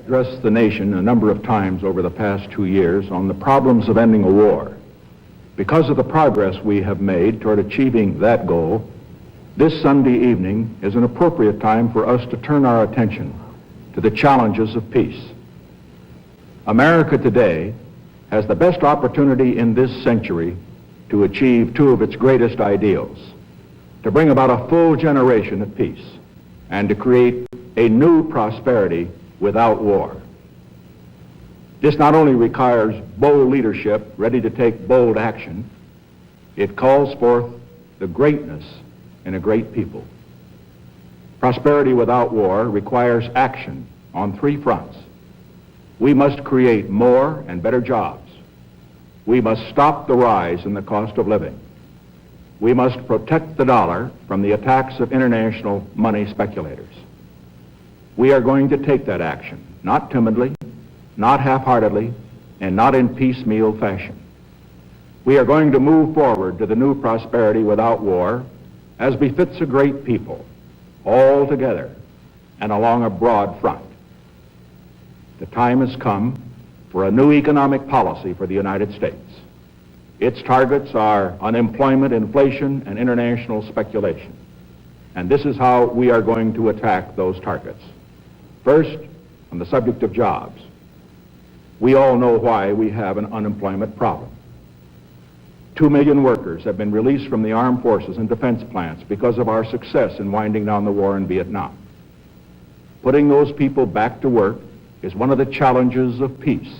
addressed the nation a number of times over the past 2 years on the problems of ending a war. Because of the progress we have made toward achieving that goal, this Sunday evening is an appropriate time for us to turn our attention to the challenges of peace. America today has the best opportunity in this century to achieve two of its greatest ideals: to bring about a full generation of peace and to create a new prosperity without war. This not only requires bold leadership ready to take bold action, it calls forth the greatness in a great people. Prosperity without war requires action on three fronts. We must create more and better jobs. We must stop the rise in the cost of living. We must protect the dollar from the attacks of international money speculators. We are going to take that action, not timidly, not half-heartedly, and not in piecemeal fashion. We are going to move forward to the new prosperity without war as befits a great people, all together and along a broad front. The time has come for a new economic policy for the United States. Its targets are unemployment, inflation, and international speculation. And this is how we are going to attack those targets. First, on the subject of jobs. We all know why we have an unemployment problem. 2 million workers have been released from the armed forces and defense plants because of our success in winding down the war in Vietnam. Putting those people back to work is one of the challenges of peace,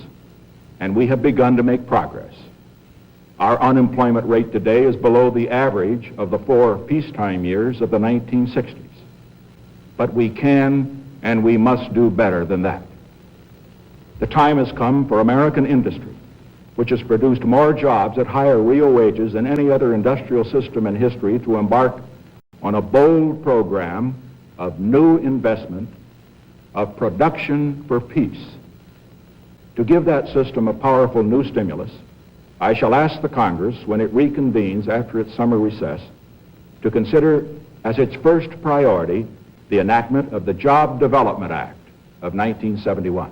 and we have begun to make progress. Our unemployment rate today is below the average of the 4 peacetime years of the 1960s. But we can and we must do better than that. The time has come for American industry, which has produced more jobs at higher real wages than any other industrial system in history, to embark on a bold program of new investment, of production for peace. To give that system a powerful new stimulus, I shall ask the Congress, when it reconvenes after its summer recess, to consider as its first priority the enactment of the Job Development Act of 1971.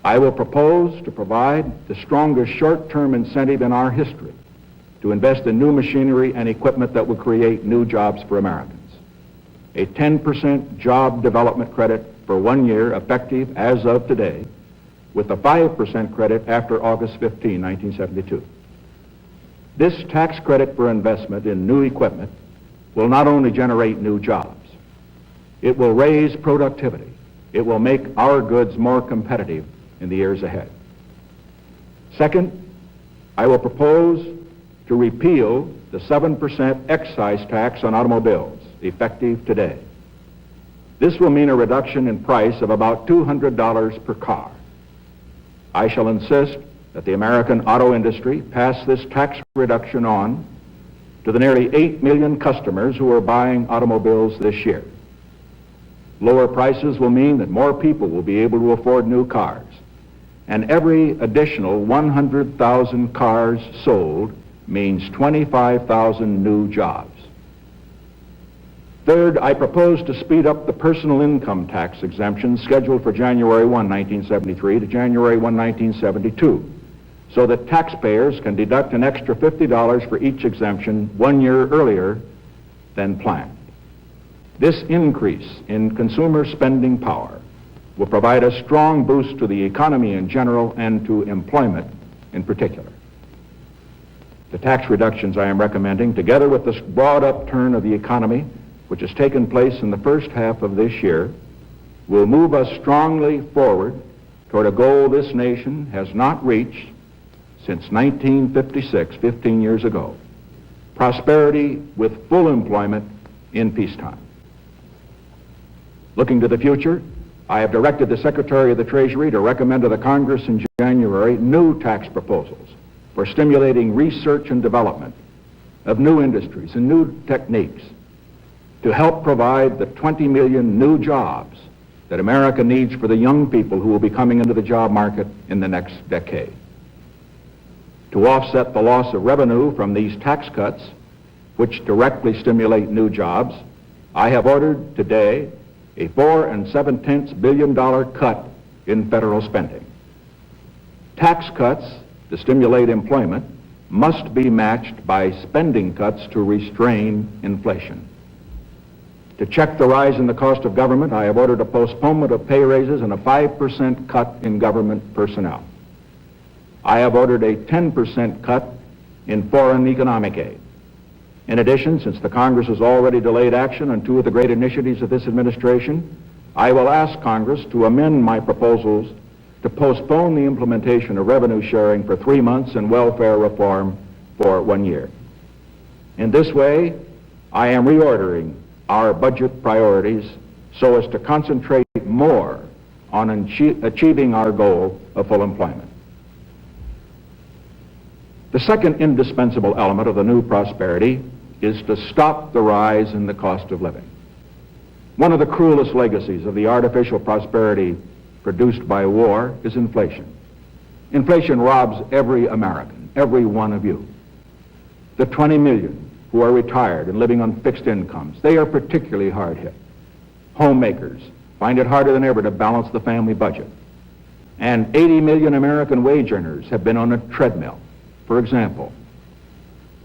I will propose to provide the strongest short-term incentive in our history to invest in new machinery and equipment that will create new jobs for Americans. A 10% job development credit for 1 year, effective as of today, with a 5% credit after August 15, 1972. This tax credit for investment in new equipment will not only generate new jobs, it will raise productivity. It will make our goods more competitive in the years ahead. Second, I will propose to repeal the 7% excise tax on automobiles, effective today. This will mean a reduction in price of about $200 per car. I shall insist that the American auto industry pass this tax reduction on to the nearly 8 million customers who are buying automobiles this year. Lower prices will mean that more people will be able to afford new cars, and every additional 100,000 cars sold means 25,000 new jobs. Third, I propose to speed up the personal income tax exemption scheduled for January 1, 1973 to January 1, 1972, so that taxpayers can deduct an extra $50 for each exemption 1 year earlier than planned. This increase in consumer spending power will provide a strong boost to the economy in general and to employment in particular. The tax reductions I am recommending, together with this broad upturn of the economy, which has taken place in the first half of this year, will move us strongly forward toward a goal this nation has not reached since 1956, 15 years ago: prosperity with full employment in peacetime. Looking to the future, I have directed the Secretary of the Treasury to recommend to the Congress in January new tax proposals for stimulating research and development of new industries and new techniques to help provide the 20 million new jobs that America needs for the young people who will be coming into the job market in the next decade. To offset the loss of revenue from these tax cuts, which directly stimulate new jobs, I have ordered today a $4.7 billion cut in federal spending. Tax cuts to stimulate employment must be matched by spending cuts to restrain inflation. To check the rise in the cost of government, I have ordered a postponement of pay raises and a 5% cut in government personnel. I have ordered a 10% cut in foreign economic aid. In addition, since the Congress has already delayed action on two of the great initiatives of this administration, I will ask Congress to amend my proposals to postpone the implementation of revenue sharing for 3 months and welfare reform for 1 year. In this way, I am reordering our budget priorities so as to concentrate more on achieving our goal of full employment. The second indispensable element of the new prosperity is to stop the rise in the cost of living. One of the cruelest legacies of the artificial prosperity produced by war is inflation. Inflation robs every American, every one of you. The 20 million who are retired and living on fixed incomes, they are particularly hard hit. Homemakers find it harder than ever to balance the family budget. And 80 million American wage earners have been on a treadmill. For example,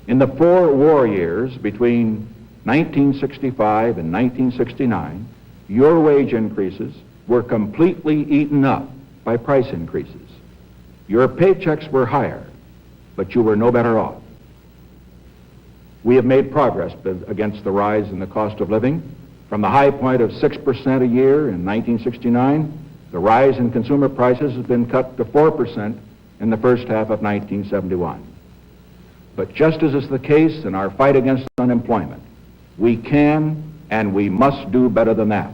in the 4 war years between 1965 and 1969, your wage increases were completely eaten up by price increases. Your paychecks were higher, but you were no better off. We have made progress against the rise in the cost of living. From the high point of 6% a year in 1969, the rise in consumer prices has been cut to 4% in the first half of 1971. But just as is the case in our fight against unemployment, we can and we must do better than that.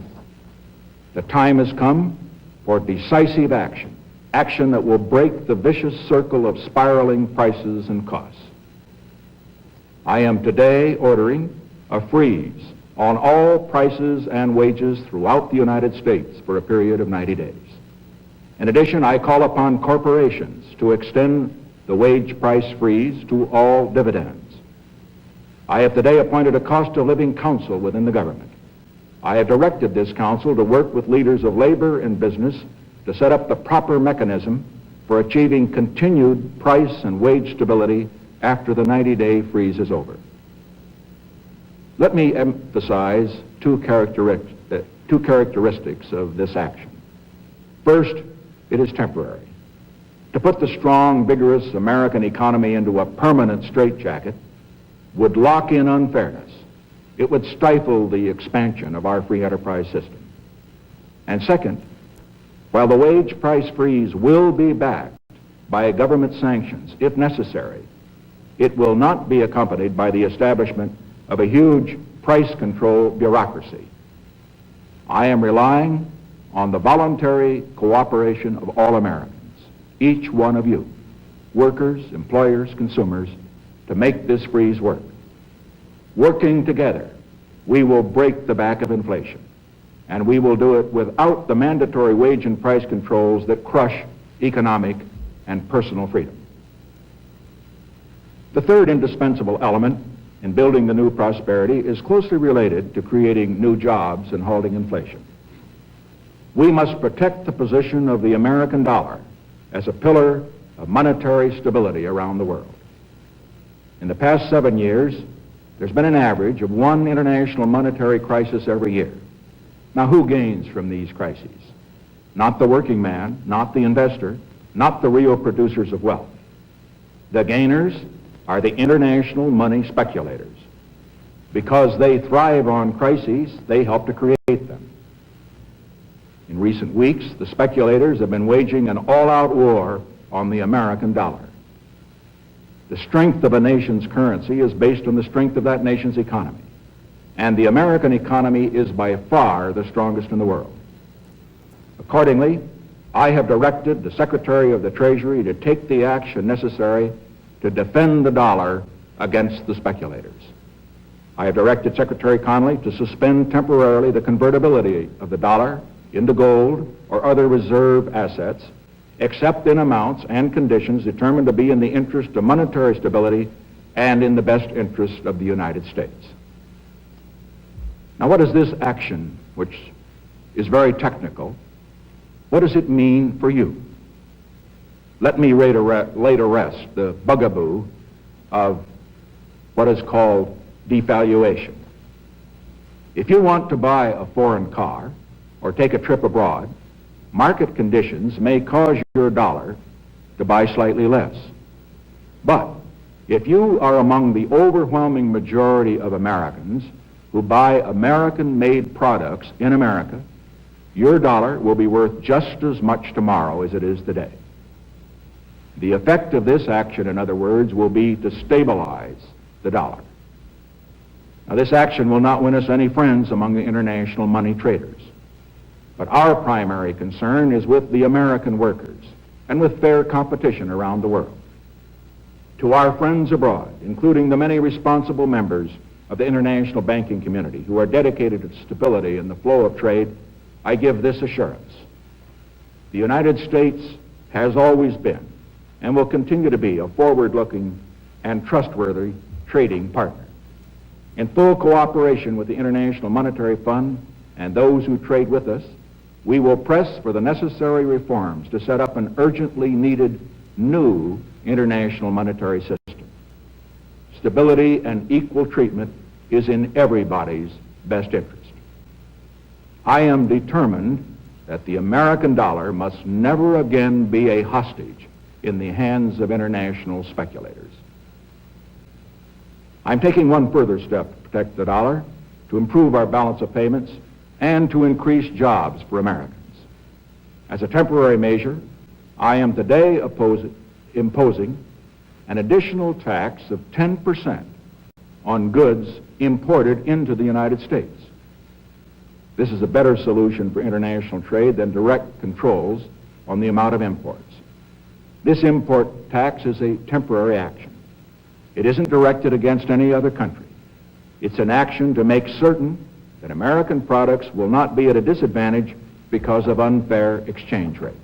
The time has come for decisive action, action that will break the vicious circle of spiraling prices and costs. I am today ordering a freeze on all prices and wages throughout the United States for a period of 90 days. In addition, I call upon corporations to extend the wage price freeze to all dividends. I have today appointed a cost of living council within the government. I have directed this council to work with leaders of labor and business to set up the proper mechanism for achieving continued price and wage stability after the 90-day freeze is over. Let me emphasize two characteristics of this action. First, it is temporary. To put the strong, vigorous American economy into a permanent straitjacket would lock in unfairness. It would stifle the expansion of our free enterprise system. And second, while the wage price freeze will be backed by government sanctions, if necessary, it will not be accompanied by the establishment of a huge price control bureaucracy. I am relying on the voluntary cooperation of all Americans, each one of you, workers, employers, consumers, to make this freeze work. Working together, we will break the back of inflation, and we will do it without the mandatory wage and price controls that crush economic and personal freedom. The third indispensable element in building the new prosperity is closely related to creating new jobs and halting inflation. We must protect the position of the American dollar as a pillar of monetary stability around the world. In the past 7 years, there's been an average of 1 international monetary crisis every year. Now, who gains from these crises? Not the working man, not the investor, not the real producers of wealth. The gainers are the international money speculators. Because they thrive on crises, they help to create them. In recent weeks, the speculators have been waging an all-out war on the American dollar. The strength of a nation's currency is based on the strength of that nation's economy. And the American economy is by far the strongest in the world. Accordingly, I have directed the Secretary of the Treasury to take the action necessary to defend the dollar against the speculators. I have directed Secretary Connally to suspend temporarily the convertibility of the dollar into gold or other reserve assets, except in amounts and conditions determined to be in the interest of monetary stability and in the best interest of the United States. Now, what does this action, which is very technical. What does it mean for you? Let me lay to rest the bugaboo of what is called devaluation. If you want to buy a foreign car or take a trip abroad, market conditions may cause your dollar to buy slightly less. But if you are among the overwhelming majority of Americans who buy American-made products in America, your dollar will be worth just as much tomorrow as it is today. The effect of this action, in other words, will be to stabilize the dollar. Now, this action will not win us any friends among the international money traders. But our primary concern is with the American workers and with fair competition around the world. To our friends abroad, including the many responsible members of the international banking community who are dedicated to stability in the flow of trade, I give this assurance. The United States has always been and will continue to be a forward-looking and trustworthy trading partner. In full cooperation with the International Monetary Fund and those who trade with us, we will press for the necessary reforms to set up an urgently needed new international monetary system. Stability and equal treatment is in everybody's best interest. I am determined that the American dollar must never again be a hostage in the hands of international speculators. I'm taking one further step to protect the dollar, to improve our balance of payments, and to increase jobs for Americans. As a temporary measure, I am today imposing an additional tax of 10% on goods imported into the United States. This is a better solution for international trade than direct controls on the amount of imports. This import tax is a temporary action. It isn't directed against any other country. It's an action to make certain that American products will not be at a disadvantage because of unfair exchange rates.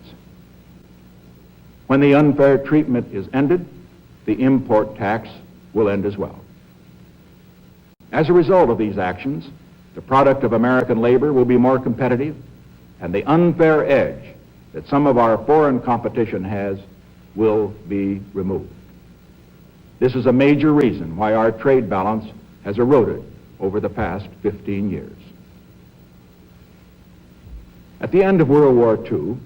When the unfair treatment is ended, the import tax will end as well. As a result of these actions, the product of American labor will be more competitive, and the unfair edge that some of our foreign competition has will be removed. This is a major reason why our trade balance has eroded over the past 15 years. At the end of World War II,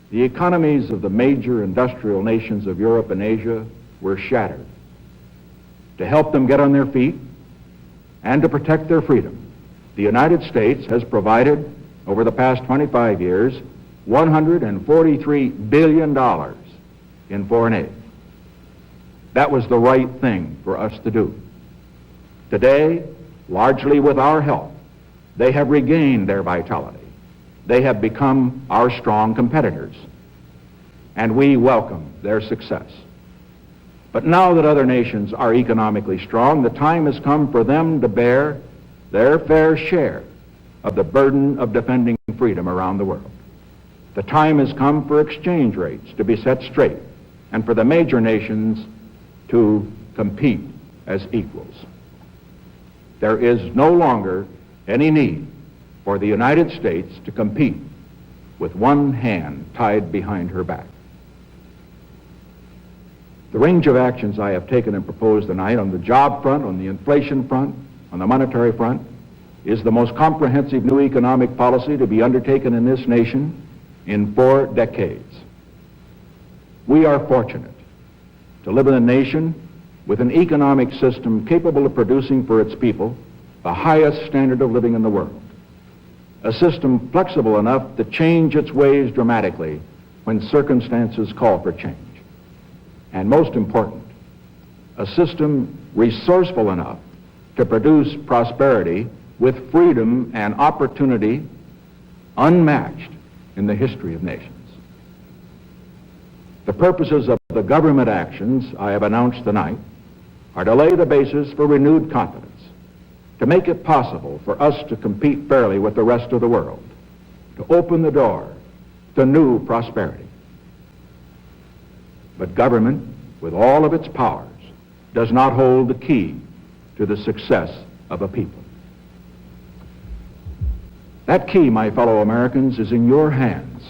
the economies of the major industrial nations of Europe and Asia were shattered. To help them get on their feet and to protect their freedom, the United States has provided, over the past 25 years, $143 billion in foreign aid. That was the right thing for us to do. Today, largely with our help, they have regained their vitality. They have become our strong competitors, and we welcome their success. But now that other nations are economically strong, the time has come for them to bear their fair share of the burden of defending freedom around the world. The time has come for exchange rates to be set straight and for the major nations to compete as equals. There is no longer any need for the United States to compete with one hand tied behind her back. The range of actions I have taken and proposed tonight on the job front, on the inflation front, on the monetary front, is the most comprehensive new economic policy to be undertaken in this nation in 4 decades. We are fortunate to live in a nation with an economic system capable of producing for its people the highest standard of living in the world. A system flexible enough to change its ways dramatically when circumstances call for change. And most important, a system resourceful enough to produce prosperity with freedom and opportunity unmatched in the history of nations. The purposes of the government actions I have announced tonight are to lay the basis for renewed confidence, to make it possible for us to compete fairly with the rest of the world, to open the door to new prosperity. But government, with all of its powers, does not hold the key to the success of a people. That key, my fellow Americans, is in your hands.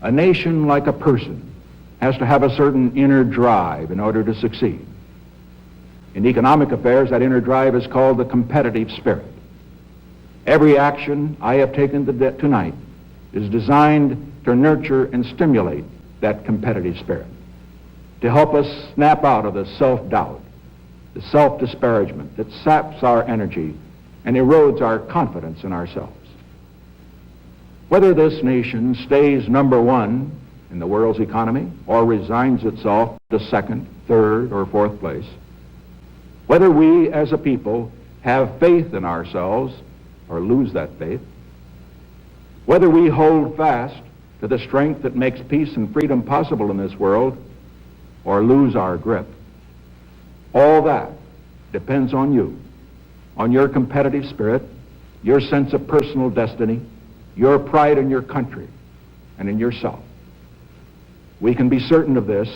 A nation, like a person, has to have a certain inner drive in order to succeed. In economic affairs, that inner drive is called the competitive spirit. Every action I have taken tonight is designed to nurture and stimulate that competitive spirit, to help us snap out of the self-doubt, the self-disparagement that saps our energy and erodes our confidence in ourselves. Whether this nation stays number one in the world's economy or resigns itself to second, third, or fourth place, whether we as a people have faith in ourselves or lose that faith, whether we hold fast to the strength that makes peace and freedom possible in this world or lose our grip, all that depends on you, on your competitive spirit, your sense of personal destiny, your pride in your country and in yourself. We can be certain of this.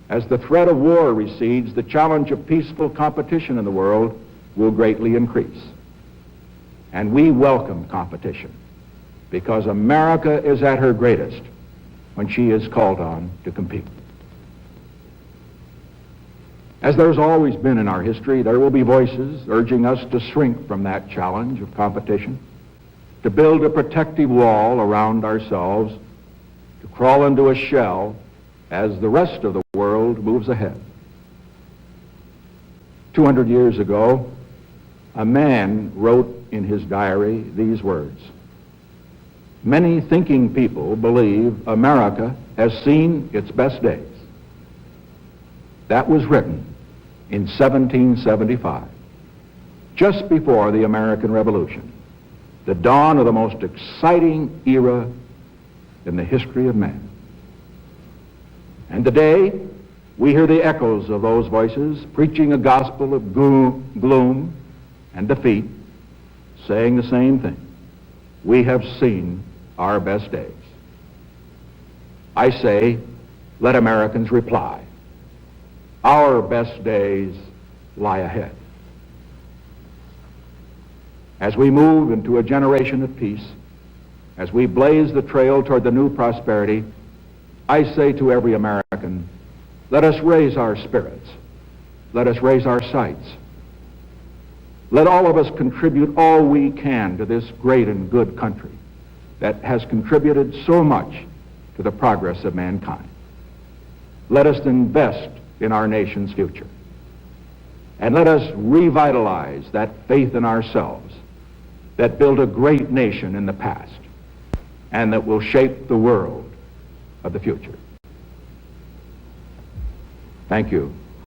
As the threat of war recedes, the challenge of peaceful competition in the world will greatly increase. And we welcome competition because America is at her greatest when she is called on to compete. As there's always been in our history, there will be voices urging us to shrink from that challenge of competition, to build a protective wall around ourselves, to crawl into a shell as the rest of the world moves ahead. 200 years ago, a man wrote in his diary these words: "Many thinking people believe America has seen its best days." That was written in 1775, just before the American Revolution, the dawn of the most exciting era in the history of man. And today, we hear the echoes of those voices preaching a gospel of gloom and defeat, saying the same thing. We have seen our best days. I say, let Americans reply. Our best days lie ahead. As we move into a generation of peace, as we blaze the trail toward the new prosperity, I say to every American, let us raise our spirits. Let us raise our sights. Let all of us contribute all we can to this great and good country that has contributed so much to the progress of mankind. Let us invest in our nation's future. And let us revitalize that faith in ourselves that built a great nation in the past and that will shape the world of the future. Thank you.